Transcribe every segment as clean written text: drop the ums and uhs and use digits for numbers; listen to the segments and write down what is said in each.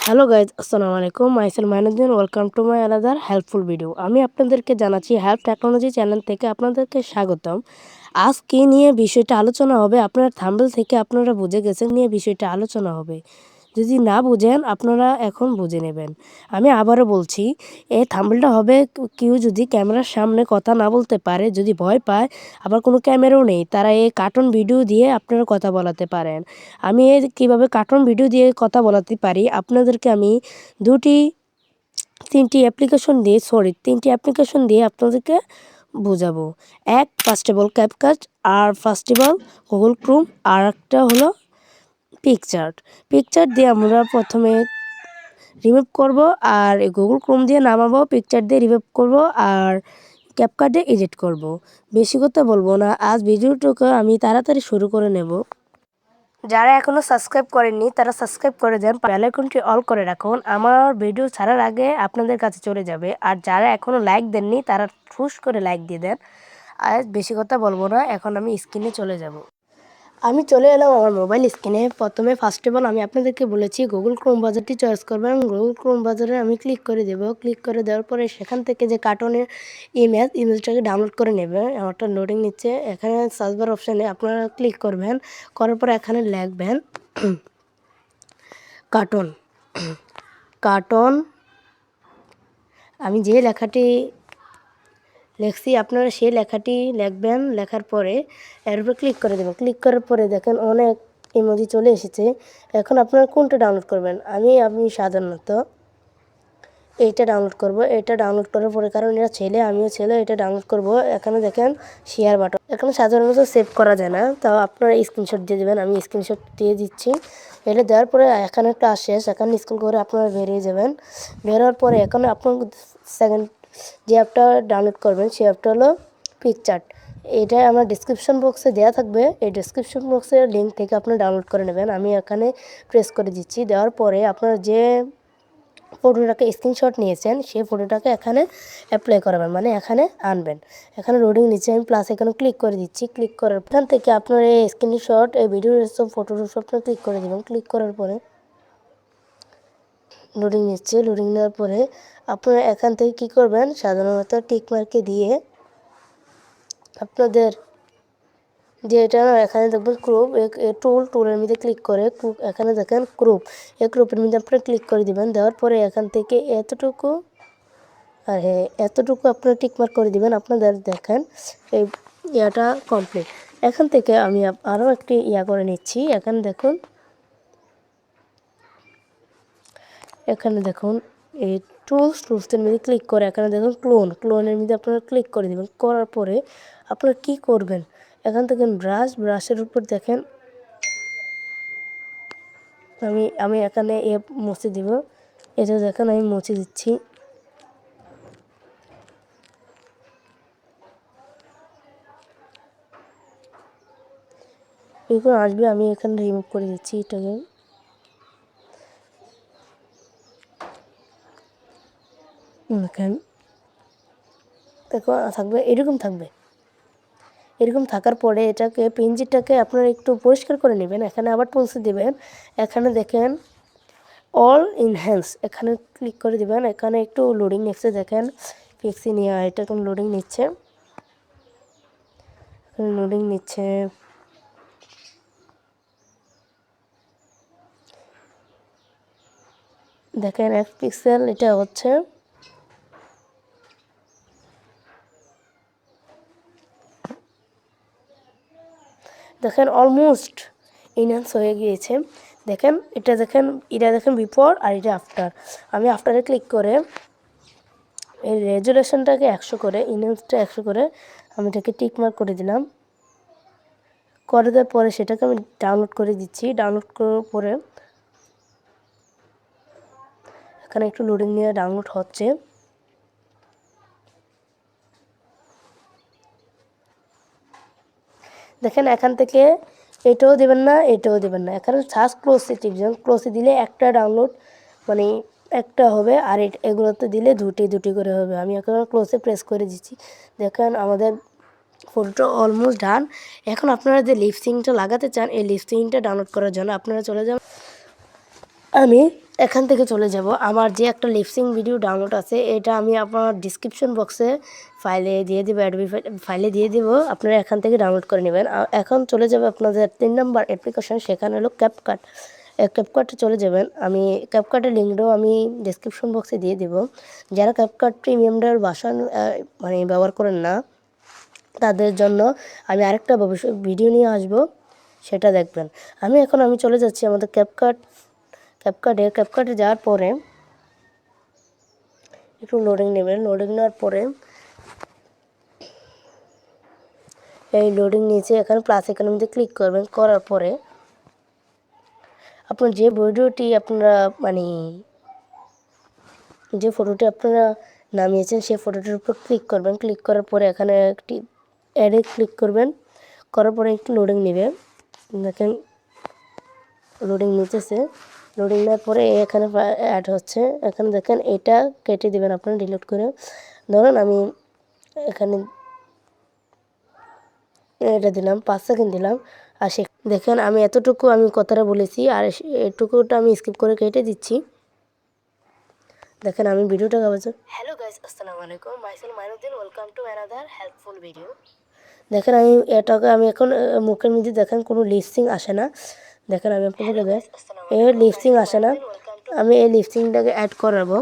Hello guys, আসসালামু আলাইকুম। Myself Mainuddin. Welcome to my another helpful video. আমি আপনাদেরকে জানাচ্ছি হেল্প টেকনোলজি চ্যানেল থেকে আপনাদেরকে স্বাগতম। আজ কী নিয়ে বিষয়টা আলোচনা হবে, আপনার থাম্বনেল থেকে আপনারা বুঝে গেছেন নিয়ে বিষয়টা আলোচনা হবে। যদি না বুঝেন আপনারা এখন বুঝে নেবেন। আমি আবারও বলছি, এই থাম্বনেলটা হবে কেউ যদি ক্যামেরার সামনে কথা না বলতে পারে, যদি ভয় পায়, আবার কোনো ক্যামেরাও নেই, তারা এই কার্টুন ভিডিও দিয়ে আপনারা কথা বলাতে পারেন। আমি কীভাবে কার্টুন ভিডিও দিয়ে কথা বলাতে পারি আপনাদেরকে আমি তিনটি অ্যাপ্লিকেশন দিয়ে আপনাদেরকে বোঝাবো। ফার্স্ট অফ অল ক্যাপকাট, আর first of all Google Chrome, আর একটা হলো পিকচার দিয়ে আমরা প্রথমে রিমুভ করব, আর গুগল ক্রোম দিয়ে নামাবো, পিকচার দিয়ে রিমুভ করব, আর ক্যাপকাটে এডিট করব। বেশি কথা বলবো না, আজ ভিডিওটুকু আমি তাড়াতাড়ি শুরু করে নেব। যারা এখনও সাবস্ক্রাইব করেননি তারা সাবস্ক্রাইব করে দেন, বেল আইকনটি অল করে রাখুন, আমার ভিডিও ছাড়ার আগে আপনাদের কাছে চলে যাবে। আর যারা এখনও লাইক দেননি তারা ঠুস করে লাইক দিয়ে দেন। আর বেশি কথা বলবো না, এখন আমি স্ক্রিনে চলে যাব। আমি চলে এলাম আমার মোবাইল স্ক্রিনে। প্রথমে ফার্স্ট অফ অল আমি আপনাদেরকে বলেছি গুগল ক্রোম ব্রাউজারটি চয়েস করবেন। গুগল ক্রোম ব্রাউজারে আমি ক্লিক করে দেবো। ক্লিক করে দেওয়ার পরে সেখান থেকে যে কার্টুনের ইমেজটাকে ডাউনলোড করে নেবে। আমারটা লোডিং নিচ্ছে। এখানে সার্চ বার অপশানে আপনারা ক্লিক করবেন, করার পরে এখানে লিখবেন কার্টুন। কার্টুন আমি যে লেখাটি লিখছি আপনারা সেই লেখাটি লিখবেন। লেখার পরে এর উপর ক্লিক করে দেবেন। ক্লিক করার পরে দেখেন অনেক ইমোজি চলে এসেছে। এখন আপনারা কোনটা ডাউনলোড করবেন? আমি সাধারণত এইটা ডাউনলোড করব। এটা ডাউনলোড করার পরে, কারণ এরা ছেলে, আমিও ছেলে, এটা ডাউনলোড করব। এখানে দেখেন শেয়ার বাটন। এখানে সাধারণত সেভ করা যায় না, তাও আপনারা স্ক্রিনশট দিয়ে দেবেন। আমি স্ক্রিনশট দিয়ে দিচ্ছি। এটা দেওয়ার পরে এখানে একটা শেষ, এখানে স্ক্রল করে আপনারা বেরিয়ে যাবেন। বেরোর পরে এখানে আপনার সেকেন্ড যে অ্যাপটা ডাউনলোড করবেন সেই অ্যাপটা হলো পিকচার। এটা আমার ডিসক্রিপশন বক্সে দেওয়া থাকবে। এই ডিসক্রিপশন বক্সের লিঙ্ক থেকে আপনারা ডাউনলোড করে নেবেন। আমি এখানে প্রেস করে দিচ্ছি। দেওয়ার পরে আপনারা যে ফটোটাকে স্ক্রিনশট নিয়েছেন সেই ফটোটাকে এখানে অ্যাপ্লাই করবেন, মানে এখানে আনবেন। এখানে লোডিং নিচ্ছে, আমি প্লাস এখানে ক্লিক করে দিচ্ছি। ক্লিক করার এখান থেকে আপনার এই স্ক্রিনশট, এই ভিডিওর সব ফটো সবটা ক্লিক করে দেবেন। ক্লিক করার পরে লোডিং নিচ্ছে। লোডিং নেওয়ার পরে আপনারা এখান থেকে কী করবেন, সাধারণত টিক মার্কে দিয়ে আপনাদের যেটা এখানে দেখবেন ক্রপ, টুলের মধ্যে ক্লিক করে এখানে দেখেন ক্রপ, এই ক্রপের মধ্যে আপনারা ক্লিক করে দিবেন। দেওয়ার পরে এখান থেকে এতটুকু আর এতটুকু আপনারা টিকমার্ক করে দিবেন। আপনাদের দেখেন এই ইয়াটা কমপ্লিট। এখান থেকে আমি আরও একটি করে নিচ্ছি। এখানে দেখুন এই টুলসের মধ্যে ক্লিক করে এখানে দেখুন ক্লোনের মধ্যে আপনারা ক্লিক করে দেবেন। করার পরে আপনারা কী করবেন, এখান থেকে ব্রাশের উপর দেখেন আমি এখানে মুছে দিব। এটা দেখেন আমি মুছে দিচ্ছি। এরপর আসবে, আমি এখানে রিমুভ করে দিচ্ছি এটাকে। দেখো থাকবে, এরকম থাকবে। এরকম থাকার পরে এটাকে পিনজিটাকে আপনারা একটু পরিষ্কার করে নেবেন। এখানে আবার টুলসে দেবেন। এখানে দেখেন অল ইনহ্যান্স, এখানে ক্লিক করে দেবেন। এখানে একটু লোডিং নিচ্ছে, দেখেন পিক্সি নিয়ে এটা এখন লোডিং নিচ্ছে। দেখেন 1 পিক্সেল এটা হচ্ছে। দেখেন অলমোস্ট ইনহ্যান্স হয়ে গিয়েছে। দেখেন এটা দেখেন বিফোর আর এটা আফটার। আমি আফটারে ক্লিক করে এই রেজুলেশনটাকে 100 করে, ইনহ্যান্সটা 100 করে আমি এটাকে টিকমার্ক করে দিলাম। করে দেওয়ার পরে সেটাকে আমি ডাউনলোড করে দিচ্ছি। ডাউনলোড করার পরে এখানে একটু লোডিং নিয়ে ডাউনলোড হচ্ছে। দেখেন এখান থেকে এটাও দেবেন না, এখানে সার্চ ক্লোজে দিলে একটা ডাউনলোড মানে একটা হবে, আর এগুলোতে দিলে দুটি করে হবে। আমি এখন ক্লোজে প্রেস করে দিচ্ছি। দেখেন আমাদের ফটোটা অলমোস্ট ডান। এখন আপনারা যে লিপসিংটা লাগাতে চান, এই লিপসিংটা ডাউনলোড করার জন্য আপনারা চলে যান আমি এখান থেকে চলে যাব, আমার যে একটা লিপসিং ভিডিও ডাউনলোড আছে এটা আমি আপনার ডিসক্রিপশন বক্সে ফাইলে দিয়ে দেবো, অ্যাডবি ফাইলে দিয়ে দেবো, আপনারা এখান থেকে ডাউনলোড করে নেবেন। এখন চলে যাবে আপনাদের 3 নম্বর অ্যাপ্লিকেশন, সেখানে হলো ক্যাপকাট। ক্যাপকাটে চলে যাবেন, আমি ক্যাপকাটের লিঙ্কটাও আমি ডিসক্রিপশন বক্সে দিয়ে দেবো। যারা ক্যাপকাট প্রিমিয়ামটার ভার্সন মানে ব্যবহার করেন না তাদের জন্য আমি আরেকটা ভবিষ্যৎ ভিডিও নিয়ে আসব, সেটা দেখবেন। আমি চলে যাচ্ছি আমাদের ক্যাপকাটে যাওয়ার পরে একটু লোডিং নেবেন। লোডিং নেওয়ার পরে এই লোডিং নিচে এখানে প্লাস এখানে মধ্যে ক্লিক করবেন। করার পরে আপনার যে ভিডিওটি আপনারা মানে যে ফটোটি আপনারা নামিয়েছেন সেই ফটোটির উপর ক্লিক করবেন। ক্লিক করার পরে এখানে একটি অ্যাডে ক্লিক করবেন। করার পরে একটু লোডিং নেবে, দেখেন লোডিং নিতেছে। লোডিং নেওয়ার পরে এখানে অ্যাড হচ্ছে, এখানে দেখেন এটা কেটে দেবেন আপনারা ডিলিট করে। ধরুন আমি এখানে এটা দিলাম 5 সেকেন্ড দিলাম, আর সে দেখেন আমি এতটুকু আমি কথাটা বলেছি আর এটুকুটা আমি স্কিপ করে কেটে দিচ্ছি। দেখেন আমি ভিডিওটা গাবছি। হ্যালো গাইস, আসসালামু আলাইকুম, micellar Mainuddin, welcome to another helpful video. দেখেন আমি এটাকে আমি এখন মুখের মধ্যে দেখেন কোনো লিপসিং আসে না। দেখেন আমি আপনাদের এই লিপসিং আসে না, আমি এই লিপসিংটাকে অ্যাড করাবো।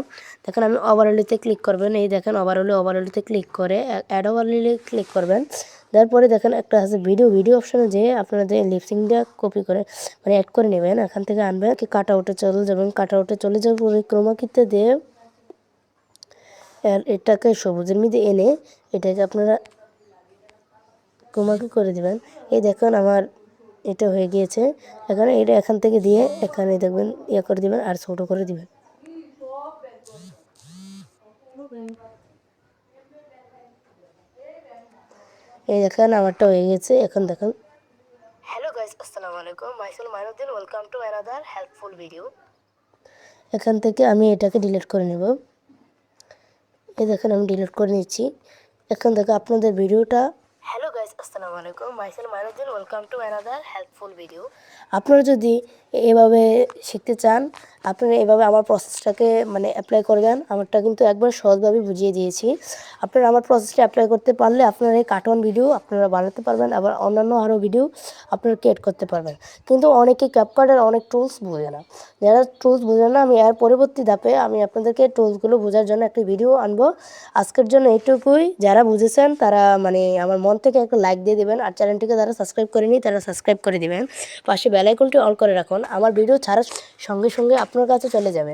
দেখেন আমি ওভারঅলিতে ক্লিক করবেন, এই দেখেন ওভারঅলিতে ক্লিক করে অ্যাড ওভারঅলি ক্লিক করবেন। তারপরে দেখেন একটা আছে ভিডিও অপশানে যেয়ে আপনারা যে লিপসিংটা কপি করে মানে অ্যাড করে নেবেন, এখান থেকে আনবেন কি কাট আউটে চলে যাবেন। কাট আউটে চলে যাওয়ার পরে ক্রোমাকিতে দিয়ে এটাকে সবুজের মধ্যে এনে এটাকে আপনারা ক্রোমাকি করে দেবেন। এই দেখুন আমার এটা হয়ে গিয়েছে। এখানে এটা এখান থেকে দিয়ে এখানে দেখবেন ইয়ে করে দিবেন আর ছোটো করে দিবেন। এই দেখেন আমারটা হয়ে গেছে। এখন দেখেন হ্যালো গাইস, আসসালামু আলাইকুম, micellar Mainuddin, welcome to another helpful video. এখান থেকে আমি এটাকে ডিলিট করে নেব। এই দেখেন আমি ডিলিট করে নিচ্ছি। এখান থেকে আপনাদের ভিডিওটা হ্যালো গাইস, আসসালামু আলাইকুম, micellar Mainuddin, welcome to another helpful video. আপনারা যদি এভাবে শিখতে চান, আপনারা এভাবে আমার প্রসেসটাকে মানে অ্যাপ্লাই করবেন। আমারটা কিন্তু একবার সহজভাবে বুঝিয়ে দিয়েছি। আপনারা আমার প্রসেসটা অ্যাপ্লাই করতে পারলে আপনারা এই কার্টুন ভিডিও আপনারা বানাতে পারবেন, আবার অন্যান্য আরও ভিডিও আপনারা ক্রিয়েট করতে পারবেন। কিন্তু অনেকে ক্যাপকাটের অনেক টুলস বোঝে না। যারা টুলস বোঝে না, আমি এর পরবর্তী ধাপে আমি আপনাদেরকে টুলসগুলো বোঝার জন্য একটা ভিডিও আনবো। আজকের জন্য এইটুকুই। যারা বুঝেছেন তারা মানে আমার মন থেকে একটা লাইক দিয়ে দেবেন, আর চ্যানেলটিকে যারা সাবস্ক্রাইব করেনি তারা সাবস্ক্রাইব করে দেবেন। পাশে বেল আইকনটি অন করে রাখুন, আমার ভিডিও ছাড়ার সঙ্গে সঙ্গে আপনার কাছে চলে যাবে।